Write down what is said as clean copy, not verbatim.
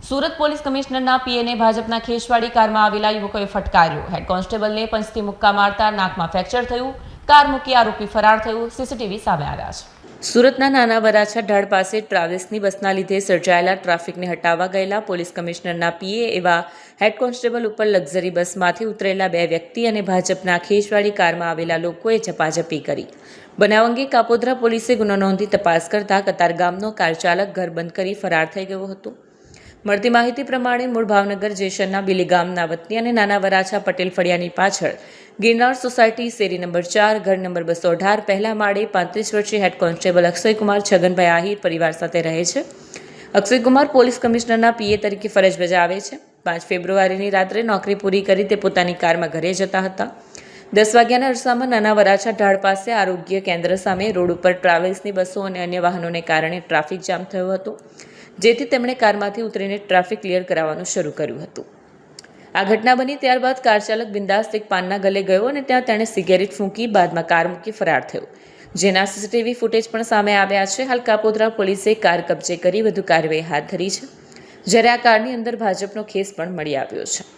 Surat police કમિશનરના પીએને ભાજપના ખેશવાડી કારમાં આવેલા યુવકોએ ફટકાર્યો। હેડ કોન્સ્ટેબલને પંચથી મુક્કા મારતા નાકમાં ફ્રેક્ચર થયું। કાર મૂકી આરોપી ફરાર થયો। સીસીટીવી સામે આવ્યા છે। સુરતના નાના વરાછા ઢાળ પાસે ટ્રાવેલ્સની બસના લીધે સર્જાયેલા ટ્રાફિકને હટાવવા ગયેલા પોલીસ કમિશનરના પીએ એવા હેડ કોન્સ્ટેબલ ઉપર લક્ઝરી બસમાંથી ઉતરેલા 2 વ્યક્તિ અને ભાજપના ખેશવાડી કારમાં આવેલા લોકોએ ઝપાઝપી કરી। બનાવ અંગે કાપોદ્રા પોલીસે ગુનો નોંધી તપાસ કરતા કતારગામનો કાર ચાલક ઘર બંધ કરી ફરાર થઈ ગયો હતો। મળતી માહિતી પ્રમાણે મૂળ ભાવનગર જેશનના બિલી ગામના વતની અને નાના વરાછા પટેલ ફળિયાની પાછળ ગિરનાર સોસાયટી શેરી નંબર 4 ઘર નંબર 218 પહેલા માળે 35 વર્ષીય હેડ કોન્સ્ટેબલ અક્ષયકુમાર છગનભાઈ આહિર પરિવાર સાથે રહે છે। અક્ષયકુમાર પોલીસ કમિશનરના પીએ તરીકે ફરજ બજાવે છે। 5 ફેબ્રુઆરીની રાત્રે નોકરી પૂરી કરી તે પોતાની કારમાં ઘરે જતા હતા। 10 વાગ્યાના અરસામાં નાના વરાછા ઢાળ પાસે આરોગ્ય કેન્દ્ર સામે રોડ ઉપર ટ્રાવેલ્સની બસો અને અન્ય વાહનોને કારણે ટ્રાફિક જામ થયો હતો, જેથી તેમણે કારમાંથી ઉતરીને ટ્રાફિક ક્લિયર કરાવવાનું શરૂ કર્યું હતું। આ ઘટના બની ત્યારબાદ કાર ચાલક બિંદાસ એક પાનના ગલે ગયો અને ત્યાં તેણે સિગરેટ ફૂંકી બાદમાં કાર મૂકી ફરાર થયો, જેના સીસીટીવી ફૂટેજ પણ સામે આવ્યા છે। હાલ કાપોદ્રા પોલીસે કાર કબજે કરી વધુ કાર્યવાહી હાથ ધરી છે, જ્યારે આ કારની અંદર ભાજપનો ખેસ પણ મળી આવ્યો છે।